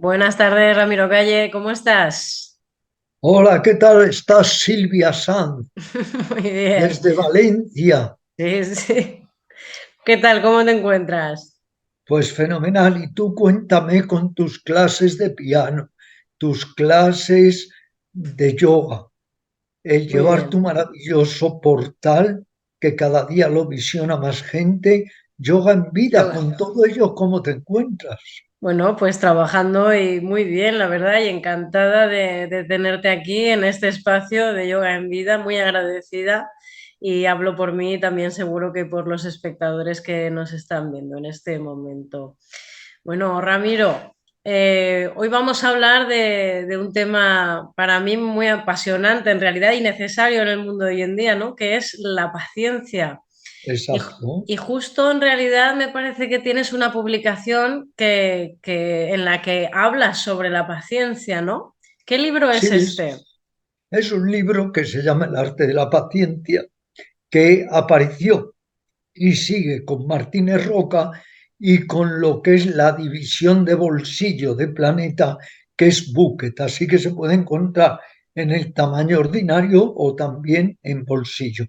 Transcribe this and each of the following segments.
Buenas tardes, Ramiro Calle, ¿cómo estás? Hola, ¿qué tal estás, Silvia Sanz, Muy bien. desde Valencia? Sí, sí. ¿Qué tal? ¿Cómo te encuentras? Pues fenomenal. Y tú cuéntame con tus clases de piano, tus clases de yoga, el Muy llevar bien. tu maravilloso portal que cada día lo visiona más gente, Yoga en Vida. Yoga. Con todo ello, ¿cómo te encuentras? Bueno, pues trabajando y muy bien, la verdad, y encantada de tenerte aquí en este espacio de Yoga en Vida, muy agradecida. Y hablo por mí y también seguro que por los espectadores que nos están viendo en este momento. Bueno, Ramiro, hoy vamos a hablar de un tema para mí muy apasionante en realidad y necesario en el mundo de hoy en día, ¿no? Que es la paciencia. Y, Exacto. y justo en realidad me parece que tienes una publicación en la que hablas sobre la paciencia, ¿no? ¿Qué libro Sí, es este? es un libro que se llama El arte de la paciencia, que apareció y sigue con Martínez Roca y con lo que es la división de bolsillo de Planeta, que es Bucket. Así que se puede encontrar en el tamaño ordinario o también en bolsillo.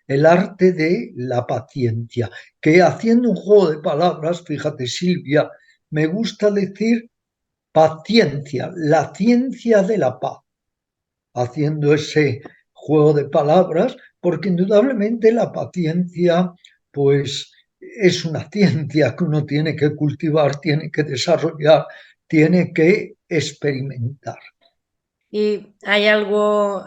El arte de la paciencia, que haciendo un juego de palabras, fíjate Silvia, me gusta decir paciencia, la ciencia de la paz, haciendo ese juego de palabras, porque indudablemente la paciencia, pues es una ciencia que uno tiene que cultivar, tiene que desarrollar, tiene que experimentar. ¿Y hay algo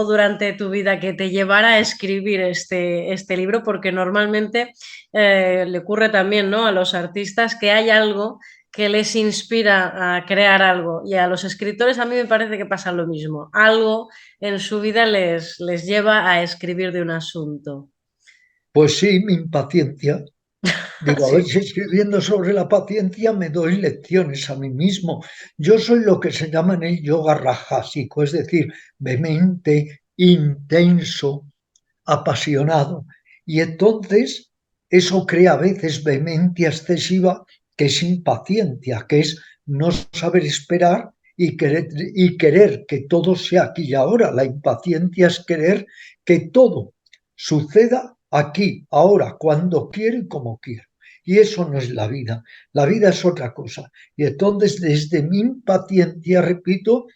durante tu vida que te llevara a escribir este libro? Porque normalmente le ocurre también, ¿no? A los artistas que hay algo que les inspira a crear algo y a los escritores a mí me parece que pasa lo mismo. Algo en su vida les lleva a escribir de un asunto. Pues sí, mi impaciencia. Digo, a ver Sí. si escribiendo sobre la paciencia me doy lecciones a mí mismo. Yo soy lo que se llama en el yoga rajásico, es decir, vehemente, intenso, apasionado. Y entonces eso crea a veces vehemencia excesiva, que es impaciencia, que es no saber esperar y querer que todo sea aquí y ahora. La impaciencia es querer que todo suceda aquí, ahora, cuando quiero y como quiero. Y eso no es la vida. La vida es otra cosa. Y entonces, desde mi impaciencia, repito,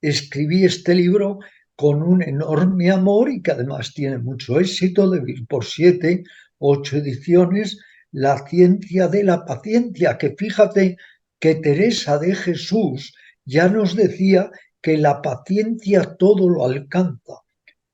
escribí este libro con un enorme amor y que además tiene mucho éxito, de ir por 7, 8 ediciones, La ciencia de la paciencia, que fíjate que Teresa de Jesús ya nos decía que la paciencia todo lo alcanza.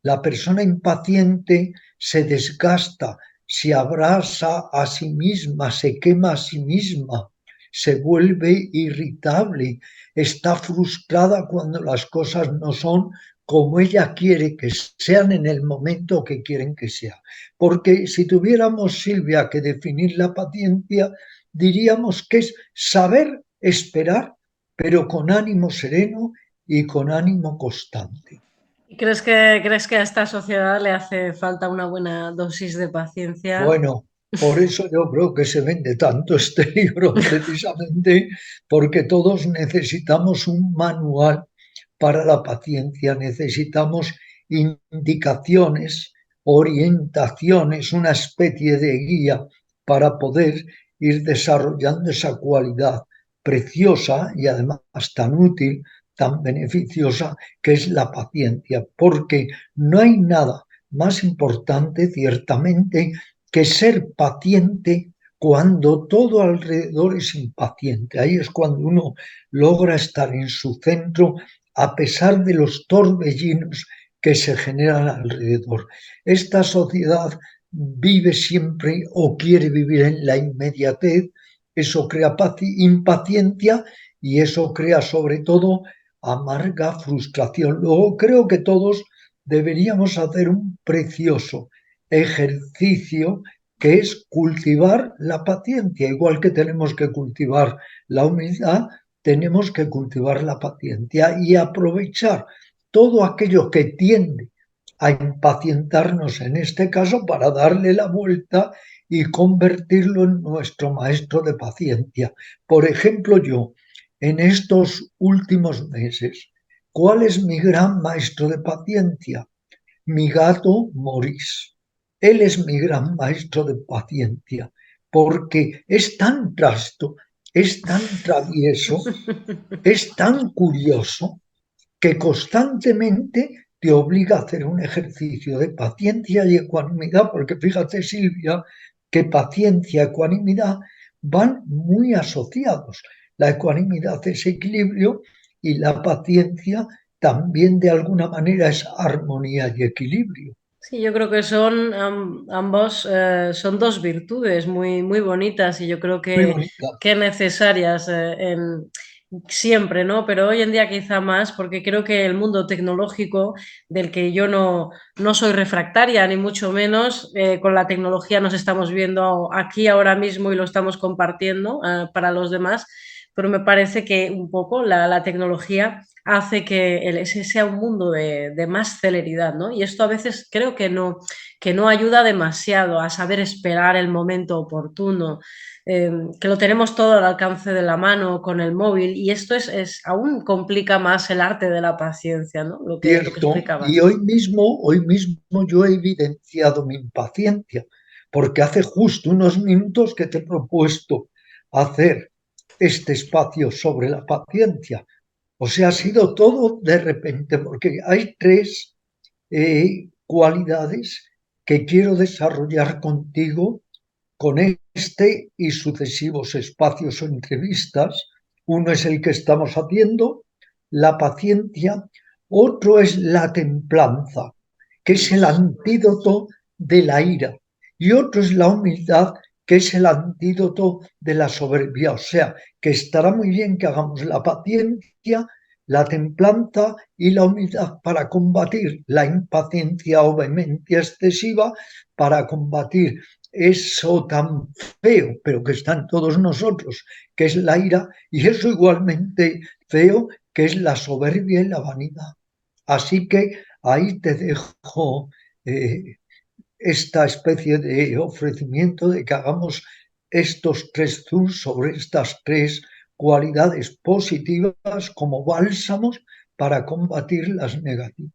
La persona impaciente se desgasta, se abrasa a sí misma, se quema a sí misma, se vuelve irritable, está frustrada cuando las cosas no son como ella quiere que sean en el momento que quieren que sea. Porque si tuviéramos, Silvia, que definir la paciencia, diríamos que es saber esperar, pero con ánimo sereno y con ánimo constante. ¿Y crees que a esta sociedad le hace falta una buena dosis de paciencia? Bueno, por eso yo creo que se vende tanto este libro, precisamente porque todos necesitamos un manual para la paciencia, necesitamos indicaciones, orientaciones, una especie de guía para poder ir desarrollando esa cualidad preciosa y además tan útil, tan beneficiosa, que es la paciencia, porque no hay nada más importante, ciertamente, que ser paciente cuando todo alrededor es impaciente. Ahí es cuando uno logra estar en su centro a pesar de los torbellinos que se generan alrededor. Esta sociedad vive siempre o quiere vivir en la inmediatez, eso crea impaciencia y eso crea sobre todo amarga frustración. Luego creo que todos deberíamos hacer un precioso ejercicio, que es cultivar la paciencia. Igual que tenemos que cultivar la humildad, tenemos que cultivar la paciencia y aprovechar todo aquello que tiende a impacientarnos en este caso para darle la vuelta y convertirlo en nuestro maestro de paciencia. Por ejemplo, yo en estos últimos meses. ¿Cuál es mi gran maestro de paciencia? Mi gato Maurice. Él es mi gran maestro de paciencia, porque es tan trasto, es tan travieso, es tan curioso, que constantemente te obliga a hacer un ejercicio de paciencia y ecuanimidad, porque fíjate, Silvia, que paciencia y ecuanimidad van muy asociados. La ecuanimidad es equilibrio y la paciencia también de alguna manera es armonía y equilibrio. Sí, yo creo que son ambos, son dos virtudes muy, muy bonitas y yo creo Muy bonita. que necesarias siempre, ¿no? Pero hoy en día quizá más, porque creo que el mundo tecnológico, del que yo no soy refractaria, ni mucho menos, con la tecnología nos estamos viendo aquí ahora mismo y lo estamos compartiendo para los demás, pero me parece que un poco la tecnología hace que ese sea un mundo de más celeridad, ¿no? Y esto a veces creo que no ayuda demasiado a saber esperar el momento oportuno, que lo tenemos todo al alcance de la mano con el móvil y esto aún complica más el arte de la paciencia, ¿no? Lo que Cierto, y explicabas. hoy mismo yo he evidenciado mi impaciencia, porque hace justo unos minutos que te he propuesto hacer este espacio sobre la paciencia. O sea, ha sido todo de repente, porque hay tres cualidades que quiero desarrollar contigo con este y sucesivos espacios o entrevistas. Uno es el que estamos haciendo, la paciencia, otro es la templanza, que es el antídoto de la ira, y otro es la humildad, que es el antídoto de la soberbia. O sea, que estará muy bien que hagamos la paciencia, la templanza y la humildad para combatir la impaciencia o vehemencia excesiva, para combatir eso tan feo, pero que está en todos nosotros, que es la ira, y eso igualmente feo, que es la soberbia y la vanidad. Así que ahí te dejo esta especie de ofrecimiento de que hagamos estos tres zooms sobre estas tres cualidades positivas como bálsamos para combatir las negativas.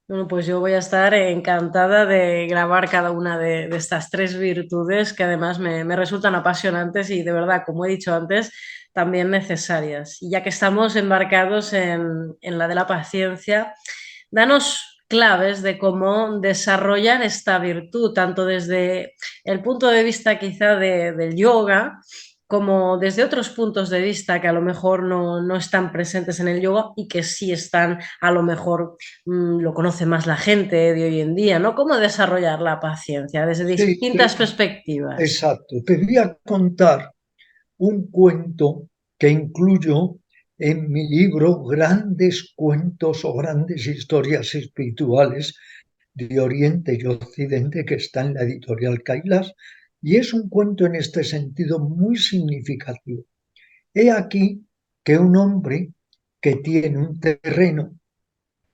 Bueno, pues yo voy a estar encantada de grabar cada una de estas tres virtudes que además me resultan apasionantes y de verdad, como he dicho antes, también necesarias. Y ya que estamos embarcados en la de la paciencia, danos claves de cómo desarrollar esta virtud, tanto desde el punto de vista quizá del yoga, como desde otros puntos de vista que a lo mejor no están presentes en el yoga y que sí están a lo mejor lo conoce más la gente de hoy en día, ¿no? ¿Cómo desarrollar la paciencia desde Sí, distintas perspectivas? exacto. Te voy a contar un cuento que incluyo en mi libro Grandes cuentos o grandes historias espirituales de Oriente y Occidente, que está en la editorial Kailas, y es un cuento en este sentido muy significativo. He aquí que un hombre que tiene un terreno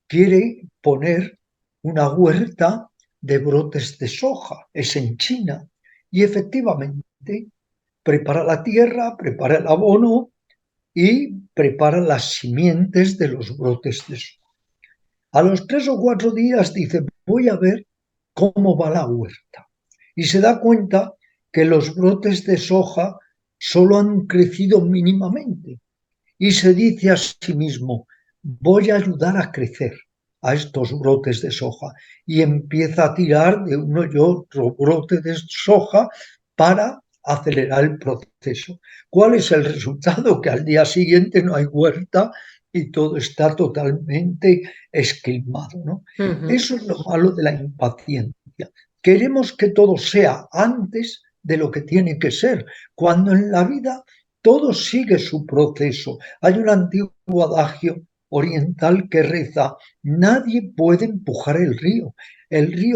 quiere poner una huerta de brotes de soja, es en China, y efectivamente prepara la tierra, prepara el abono y prepara las simientes de los brotes de soja. A los 3 o 4 días dice, voy a ver cómo va la huerta. Y se da cuenta que los brotes de soja solo han crecido mínimamente. Y se dice a sí mismo, voy a ayudar a crecer a estos brotes de soja. Y empieza a tirar de uno y otro brote de soja para acelerar el proceso. ¿Cuál es el resultado? Que al día siguiente no hay huerta y todo está totalmente esquilmado, ¿no? Uh -huh. Eso es lo malo de la impaciencia. Queremos que todo sea antes de lo que tiene que ser, cuando en la vida todo sigue su proceso. Hay un antiguo adagio oriental que reza, nadie puede empujar el río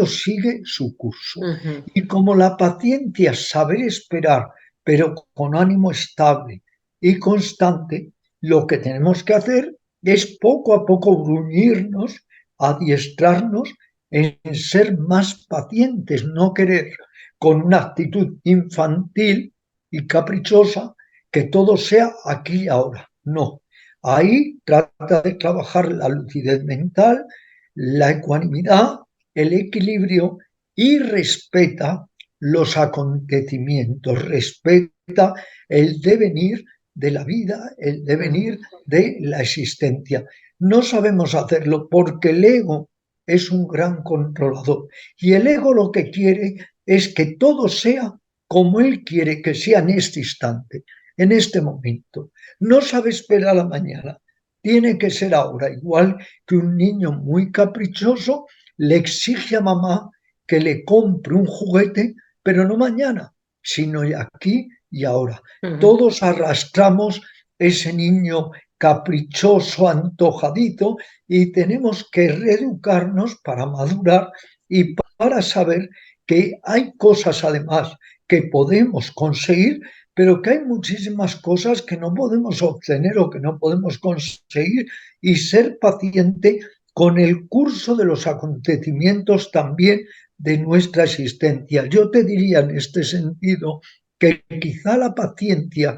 sigue su curso. Uh -huh. Y como la paciencia es saber esperar, pero con ánimo estable y constante, lo que tenemos que hacer es poco a poco bruñirnos, adiestrarnos en ser más pacientes, no querer con una actitud infantil y caprichosa que todo sea aquí y ahora. No. Ahí trata de trabajar la lucidez mental, la ecuanimidad, el equilibrio y respeta los acontecimientos, respeta el devenir de la vida, el devenir de la existencia. No sabemos hacerlo porque el ego es un gran controlador y el ego lo que quiere es que todo sea como él quiere que sea en este instante, en este momento. No sabe esperar a mañana, tiene que ser ahora, igual que un niño muy caprichoso le exige a mamá que le compre un juguete, pero no mañana, sino aquí y ahora. Todos arrastramos ese niño caprichoso, antojadito, y tenemos que reeducarnos para madurar y para saber que hay cosas además que podemos conseguir, pero que hay muchísimas cosas que no podemos obtener o que no podemos conseguir, y ser paciente con el curso de los acontecimientos también de nuestra existencia. Yo te diría en este sentido que quizá la paciencia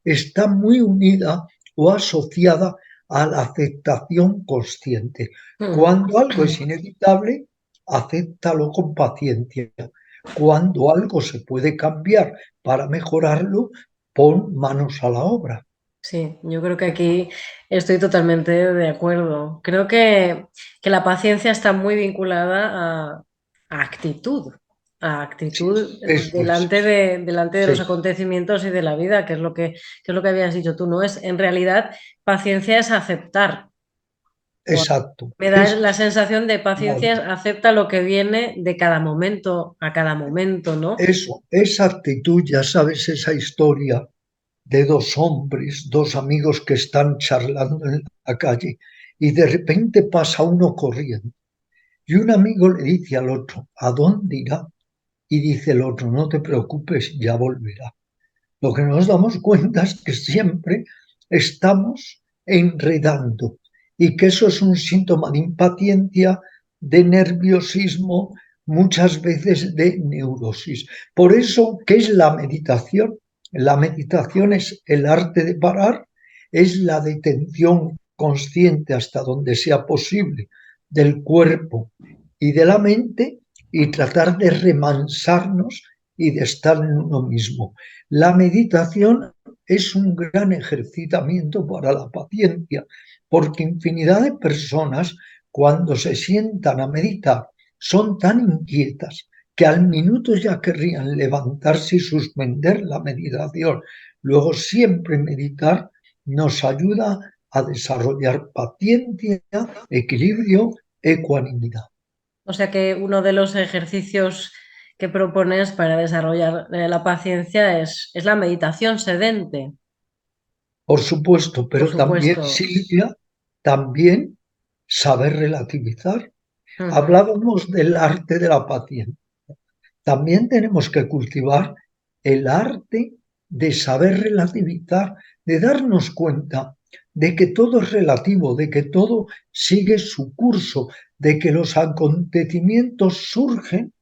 está muy unida o asociada a la aceptación consciente. Cuando algo es inevitable, acéptalo con paciencia. Cuando algo se puede cambiar para mejorarlo, pon manos a la obra. Sí, yo creo que aquí estoy totalmente de acuerdo. Creo que la paciencia está muy vinculada a Sí, actitud eso es. delante de los Sí, acontecimientos y de la vida, que es lo que habías dicho tú, ¿no? Es, en realidad, paciencia es aceptar. O exacto. me da Es, la sensación de paciencia claro, es acepta lo que viene de cada momento a cada momento, ¿no? eso, esa actitud, ya sabes, esa historia de dos hombres, dos amigos que están charlando en la calle y de repente pasa uno corriendo y un amigo le dice al otro, ¿a dónde irá? Y dice el otro, no te preocupes, ya volverá. Lo que nos damos cuenta es que siempre estamos enredando y que eso es un síntoma de impaciencia, de nerviosismo, muchas veces de neurosis. Por eso, ¿qué es la meditación? La meditación es el arte de parar, es la detención consciente hasta donde sea posible del cuerpo y de la mente, y tratar de remansarnos y de estar en uno mismo. La meditación es un gran ejercitamiento para la paciencia, porque infinidad de personas, cuando se sientan a meditar, son tan inquietas que al minuto ya querrían levantarse y suspender la meditación. Luego, siempre meditar nos ayuda a desarrollar paciencia, equilibrio, ecuanimidad. O sea que uno de los ejercicios que propones para desarrollar la paciencia es la meditación sedente, Por supuesto, por pero también, supuesto. Silvia, también saber relativizar. Ujú. Hablábamos del arte de la paciencia. También tenemos que cultivar el arte de saber relativizar, de darnos cuenta de que todo es relativo, de que todo sigue su curso, de que los acontecimientos surgen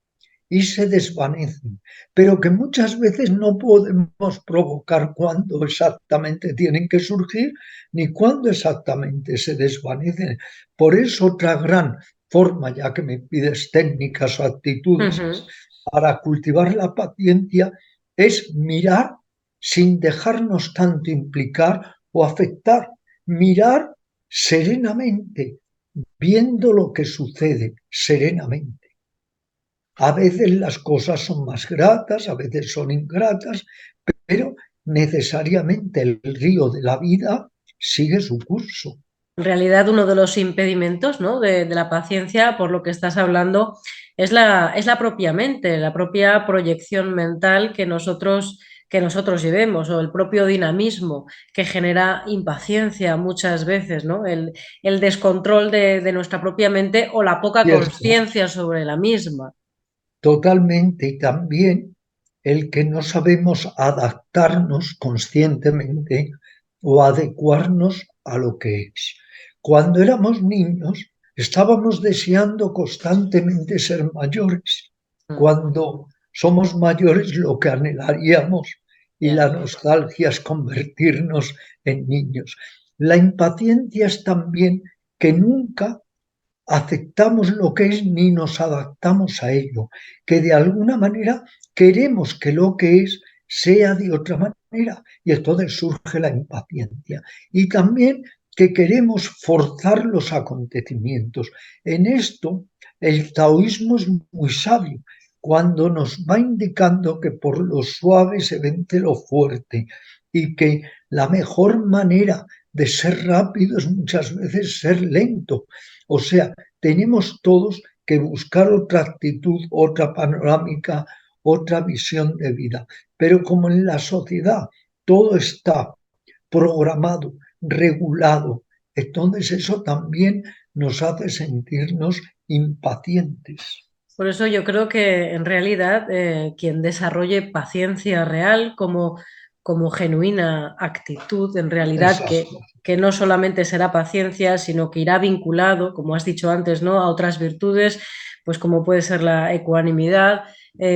y se desvanecen, pero que muchas veces no podemos provocar cuándo exactamente tienen que surgir ni cuándo exactamente se desvanecen. Por eso otra gran forma, ya que me pides técnicas o actitudes Ujú. para cultivar la paciencia, es mirar sin dejarnos tanto implicar o afectar, mirar serenamente, viendo lo que sucede serenamente. A veces las cosas son más gratas, a veces son ingratas, pero necesariamente el río de la vida sigue su curso. En realidad, uno de los impedimentos, ¿no? de la paciencia, por lo que estás hablando, es la propia mente, la propia proyección mental que nosotros llevemos, o el propio dinamismo que genera impaciencia muchas veces, ¿no? El descontrol de nuestra propia mente o la poca Cierto, conciencia sobre la misma. totalmente. Y también el que no sabemos adaptarnos conscientemente o adecuarnos a lo que es. Cuando éramos niños, estábamos deseando constantemente ser mayores. Mm. Cuando somos mayores, lo que anhelaríamos y la nostalgia es convertirnos en niños. La impaciencia es también que nunca aceptamos lo que es ni nos adaptamos a ello, que de alguna manera queremos que lo que es sea de otra manera y entonces surge la impaciencia. Y también que queremos forzar los acontecimientos. En esto el taoísmo es muy sabio cuando nos va indicando que por lo suave se vence lo fuerte y que la mejor manera de ser rápido es muchas veces ser lento. O sea, tenemos todos que buscar otra actitud, otra panorámica, otra visión de vida. Pero como en la sociedad todo está programado, regulado, entonces eso también nos hace sentirnos impacientes. Por eso yo creo que en realidad quien desarrolle paciencia real como genuina actitud, en realidad Exacto. que no solamente será paciencia, sino que irá vinculado, como has dicho antes, ¿no? A otras virtudes, pues como puede ser la ecuanimidad,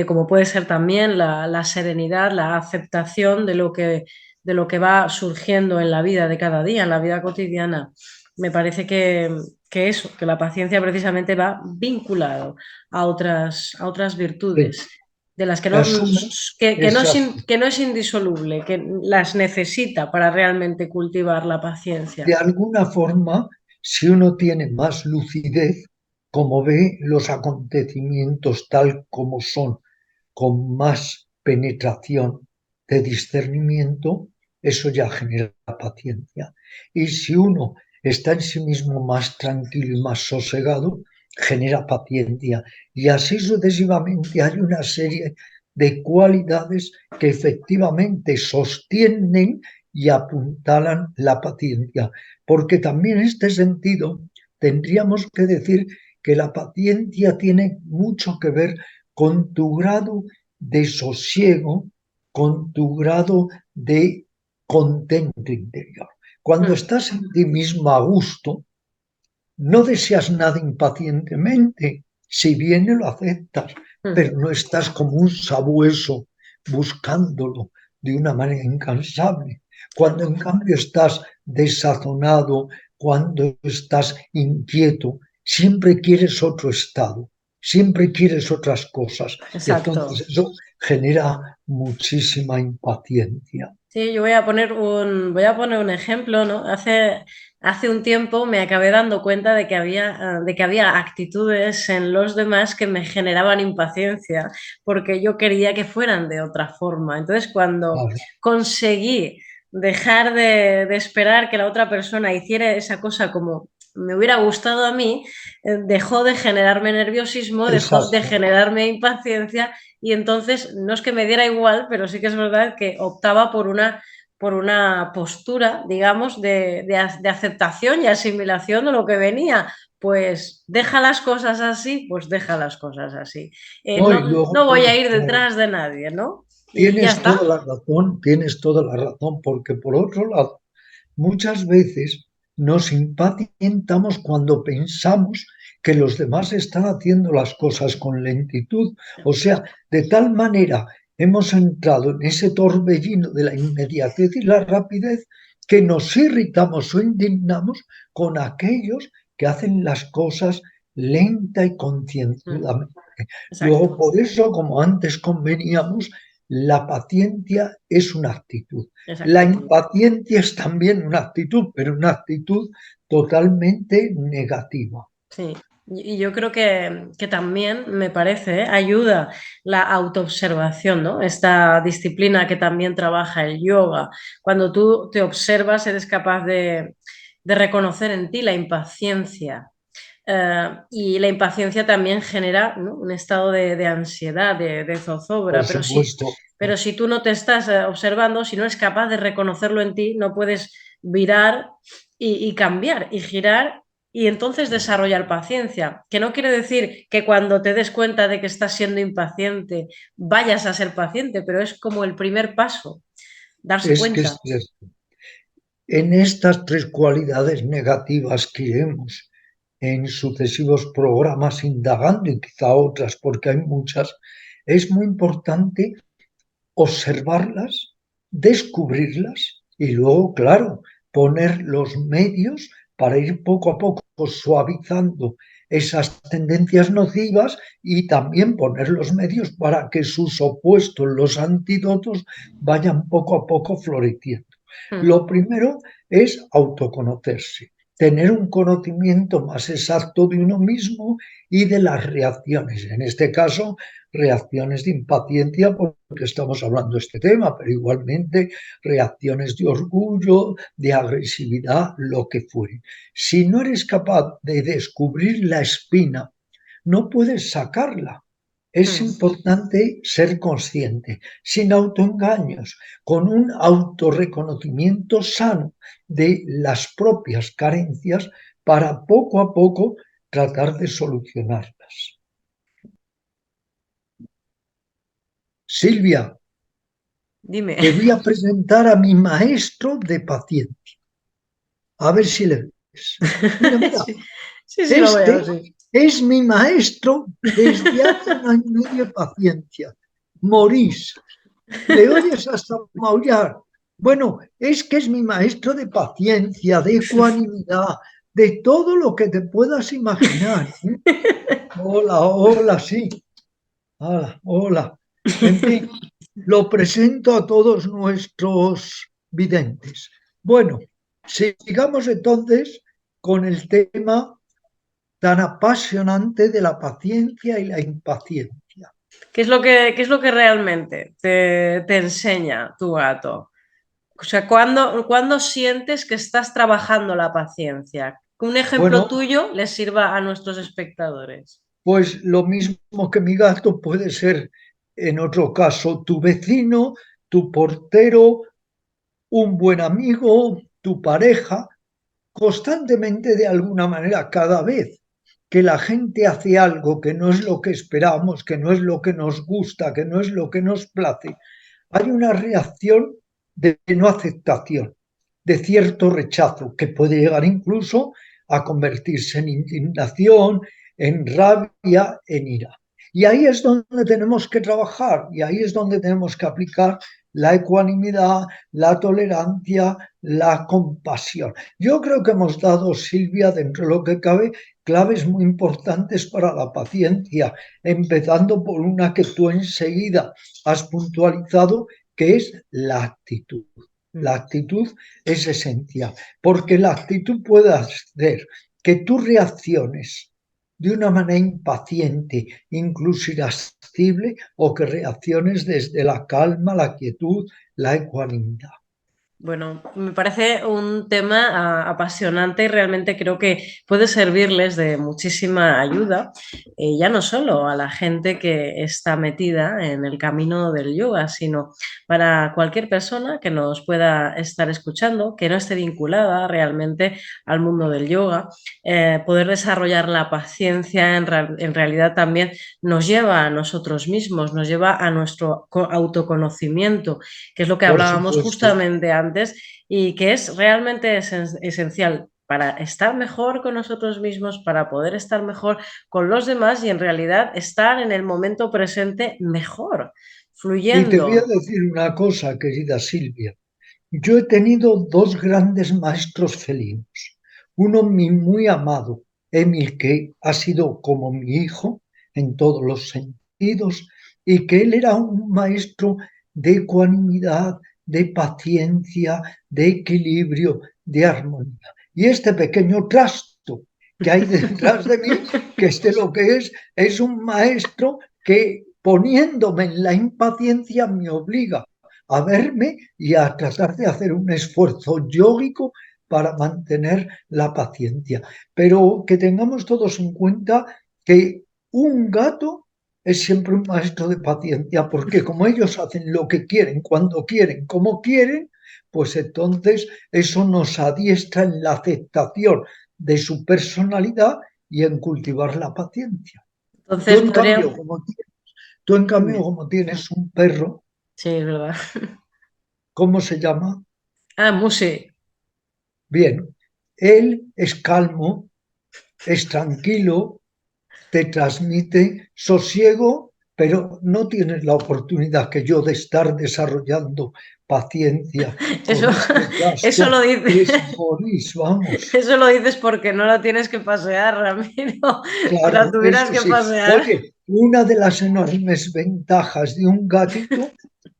como puede ser también la serenidad, la aceptación de lo que va surgiendo en la vida de cada día, en la vida cotidiana. Me parece que eso, que la paciencia precisamente va vinculado a otras Sí, virtudes, de las que asume, exacto. que no es indisoluble, que las necesita para realmente cultivar la De paciencia. alguna forma, si uno tiene más lucidez, como ve los acontecimientos tal como son, con más penetración de discernimiento, eso ya genera paciencia. Y si uno está en sí mismo más tranquilo y más sosegado, genera paciencia. Y así sucesivamente hay una serie de cualidades que efectivamente sostienen y apuntalan la paciencia. Porque también en este sentido tendríamos que decir que la paciencia tiene mucho que ver con tu grado de sosiego, con tu grado de contento interior. Cuando Mm, estás en ti mismo a gusto, no deseas nada impacientemente, si viene lo aceptas, mm. pero no estás como un sabueso buscándolo de una manera incansable. Cuando en cambio estás desazonado, cuando estás inquieto, siempre quieres otro estado, siempre quieres otras cosas y Exacto. entonces eso genera muchísima impaciencia. Sí, yo voy a poner un ejemplo, ¿no? Hace un tiempo me acabé dando cuenta de que había actitudes en los demás que me generaban impaciencia, porque yo quería que fueran de otra forma. Entonces, cuando Claro, conseguí dejar de esperar que la otra persona hiciera esa cosa como me hubiera gustado a mí, dejó de generarme nerviosismo, dejó de exacto. generarme impaciencia y entonces no es que me diera igual, pero sí que es verdad que optaba por una postura, digamos, de aceptación y asimilación de lo que venía. Pues deja las cosas así, pues deja las cosas así. No, y luego, No voy a ir claro, detrás de nadie, ¿no? Y ya tienes está. toda la razón, tienes toda la razón, porque por otro lado, muchas veces nos impacientamos cuando pensamos que los demás están haciendo las cosas con lentitud. O sea, de tal manera hemos entrado en ese torbellino de la inmediatez y la rapidez que nos irritamos o indignamos con aquellos que hacen las cosas lenta y Mm, concienzudamente. Luego, exacto, por eso, como antes conveníamos, la paciencia es una actitud. La exacto. impaciencia es también una actitud, pero una actitud totalmente negativa. Sí, y yo creo que también me parece, ayuda la autoobservación, ¿no? Esta disciplina que también trabaja el yoga. Cuando tú te observas, eres capaz de reconocer en ti la impaciencia. Y la impaciencia también genera, ¿no? Un estado de ansiedad, de Por zozobra. supuesto, Pero si tú no te estás observando, si no eres capaz de reconocerlo en ti, no puedes virar y cambiar y girar y entonces desarrollar paciencia, que no quiere decir que cuando te des cuenta de que estás siendo impaciente vayas a ser paciente, pero es como el primer paso, darse es que cuenta. es cierto. En estas tres cualidades negativas que iremos en sucesivos programas indagando y quizá otras, porque hay muchas, es muy importante observarlas descubrirlas y luego, claro, poner los medios para ir poco a poco suavizando esas tendencias nocivas y también poner los medios para que sus opuestos, los antídotos, vayan poco a poco floreciendo. Lo primero es autoconocerse, tener un conocimiento más exacto de uno mismo y de las reacciones. En este caso, reacciones de impaciencia porque estamos hablando de este tema, pero igualmente reacciones de orgullo, de agresividad, lo que fuere. Si no eres capaz de descubrir la espina, no puedes sacarla. Es importante ser consciente, sin autoengaños, con un autorreconocimiento sano de las propias carencias para poco a poco tratar de solucionarlas. Silvia, Dime. te voy a presentar a mi maestro de paciencia. A ver si le ves. Mira, mira, Sí, sí, sí, lo veo, este sí. es mi maestro desde hace 1 año y medio de paciencia. Maurice, le oyes hasta maullar. Bueno, es que es mi maestro de paciencia, de ecuanimidad, de todo lo que te puedas imaginar. Hola, hola, sí. Hola, hola. En fin, lo presento a todos nuestros videntes. Bueno, sigamos entonces con el tema tan apasionante de la paciencia y la impaciencia. Qué es lo que realmente te enseña tu gato? O sea, ¿cuándo sientes que estás trabajando la paciencia? Que un ejemplo Bueno, tuyo les sirva a nuestros espectadores. pues lo mismo que mi gato puede ser en otro caso tu vecino, tu portero, un buen amigo, tu pareja, constantemente de alguna manera, cada vez que la gente hace algo que no es lo que esperamos, que no es lo que nos gusta, que no es lo que nos place, hay una reacción de no aceptación, de cierto rechazo, que puede llegar incluso a convertirse en indignación, en rabia, en ira. Y ahí es donde tenemos que trabajar y ahí es donde tenemos que aplicar la ecuanimidad, la tolerancia, la compasión. Yo creo que hemos dado, Silvia, dentro de lo que cabe, claves muy importantes para la paciencia, empezando por una que tú enseguida has puntualizado, que es la actitud. La actitud es esencial, porque la actitud puede hacer que tú reacciones de una manera impaciente, incluso irascible, o que reacciones desde la calma, la quietud, la ecuanimidad. Bueno, me parece un tema apasionante y realmente creo que puede servirles de muchísima ayuda, ya no solo a la gente que está metida en el camino del yoga, sino para cualquier persona que nos pueda estar escuchando, que no esté vinculada realmente al mundo del yoga. Poder desarrollar la paciencia en realidad también nos lleva a nosotros mismos, nos lleva a nuestro autoconocimiento, que es lo que Por hablábamos supuesto. justamente antes y que es realmente esencial para estar mejor con nosotros mismos, para poder estar mejor con los demás y en realidad estar en el momento presente mejor, Y te voy a fluyendo. decir una cosa, querida Silvia. Yo he tenido dos grandes maestros felinos. Uno mi muy amado, Emil, que ha sido como mi hijo en todos los sentidos, y que él era un maestro de ecuanimidad, de paciencia, de equilibrio, de armonía. Y este pequeño trasto que hay detrás de mí, que este lo que es un maestro que poniéndome en la impaciencia me obliga a verme y a tratar de hacer un esfuerzo yógico para mantener la paciencia. Pero que tengamos todos en cuenta que un gato es siempre un maestro de paciencia, porque como ellos hacen lo que quieren, cuando quieren, como quieren, pues entonces eso nos adiestra en la aceptación de su personalidad y en cultivar la paciencia. Tú Entonces en cambio, podría... como, tú en cambio, Dime. como tienes un perro, Sí, es verdad. ¿cómo se llama? Ah, Musi. Bien, él es calmo, es tranquilo, te transmite sosiego pero no tienes la oportunidad que yo de estar desarrollando paciencia Eso, con este eso gasto, lo dice, es morir, vamos. eso lo dices porque no lo tienes que pasear, Ramiro. Si la Claro, tuvieras eso que sí. pasear. Oye, una de las enormes ventajas de un gatito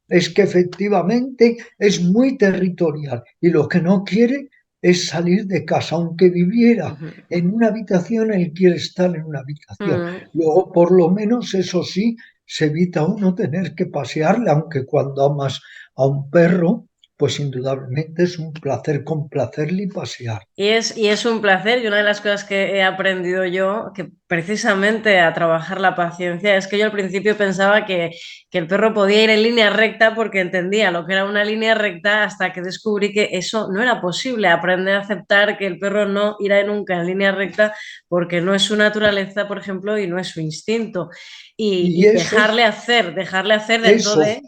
es que efectivamente es muy territorial y lo que no quiere es salir de casa, aunque viviera Ujú. en una habitación, él quiere estar en una habitación. Mm. Luego, por lo menos, eso sí, se evita uno tener que pasearle, aunque cuando amas a un perro, pues indudablemente es un placer complacerle y pasear. Y es un placer y una de las cosas que he aprendido yo, que precisamente a trabajar la paciencia, es que yo al principio pensaba que el perro podía ir en línea recta porque entendía lo que era una línea recta hasta que descubrí que eso no era posible, aprender a aceptar que el perro no irá nunca en línea recta porque no es su naturaleza, por ejemplo, y no es su instinto. Y Y dejarle hacer dentro eso de...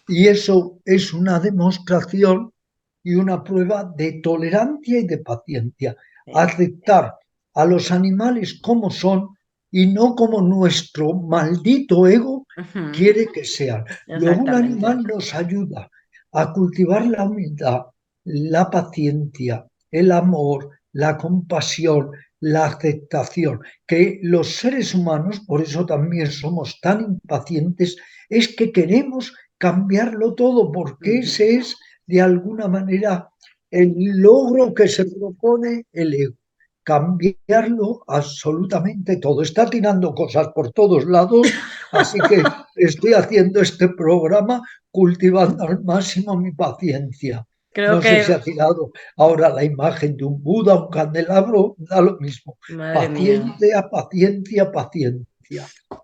Y eso es una demostración y una prueba de tolerancia y de paciencia. Aceptar a los animales como son y no como nuestro maldito ego Ujú. quiere que sean. Luego un Exactamente. animal nos ayuda a cultivar la humildad, la paciencia, el amor, la compasión, la aceptación, que los seres humanos, por eso también somos tan impacientes, es que queremos cambiarlo todo, porque Ujú. ese es de alguna manera el logro que se propone el ego, cambiarlo absolutamente todo. Está tirando cosas por todos lados, así que estoy haciendo este programa cultivando al máximo mi paciencia. Creo No sé si que, ha tirado ahora la imagen de un Buda, un candelabro, da lo mismo. madre mía. Paciencia, paciencia, paciencia.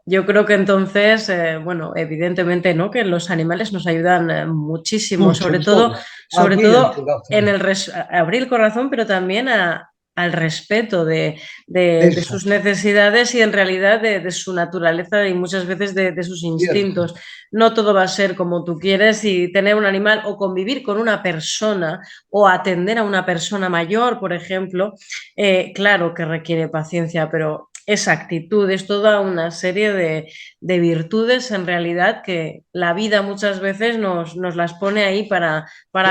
Yo creo que entonces, bueno, evidentemente, ¿no? Que los animales nos ayudan muchísimo, Mucho en todo. sobre Abrir el todo en corazón. a abrir el corazón, pero también al respeto de Eso, sus necesidades y en realidad de su naturaleza y muchas veces de sus cierto. instintos. No todo va a ser como tú quieres y tener un animal o convivir con una persona o atender a una persona mayor, por ejemplo, claro que requiere paciencia, pero esa actitud es toda una serie de virtudes en realidad que la vida muchas veces nos las pone ahí para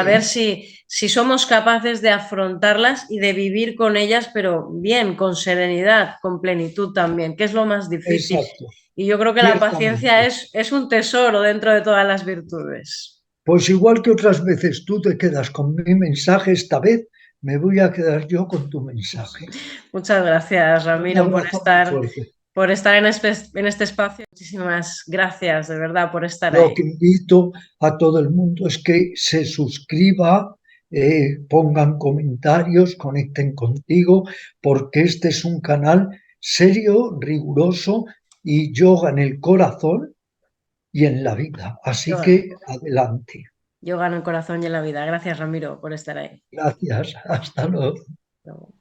ver Sí, si somos capaces de afrontarlas y de vivir con ellas, pero bien, con serenidad, con plenitud también, que es lo más difícil. exacto, Y yo creo que la paciencia ciertamente. es un tesoro dentro de todas las virtudes. Pues igual que otras veces tú te quedas con mi mensaje, esta vez me voy a quedar yo con tu mensaje. Muchas gracias, Un Ramiro, abrazo muy fuerte. por estar en este espacio. Muchísimas gracias, de verdad, por estar Lo ahí. que invito a todo el mundo es que se suscriba, pongan comentarios, conecten contigo, porque este es un canal serio, riguroso y yoga en el corazón y en la vida. Así Yo, que adelante. yo gano el corazón y en la vida. Gracias, Ramiro, por estar ahí. Gracias. Hasta luego. Luego.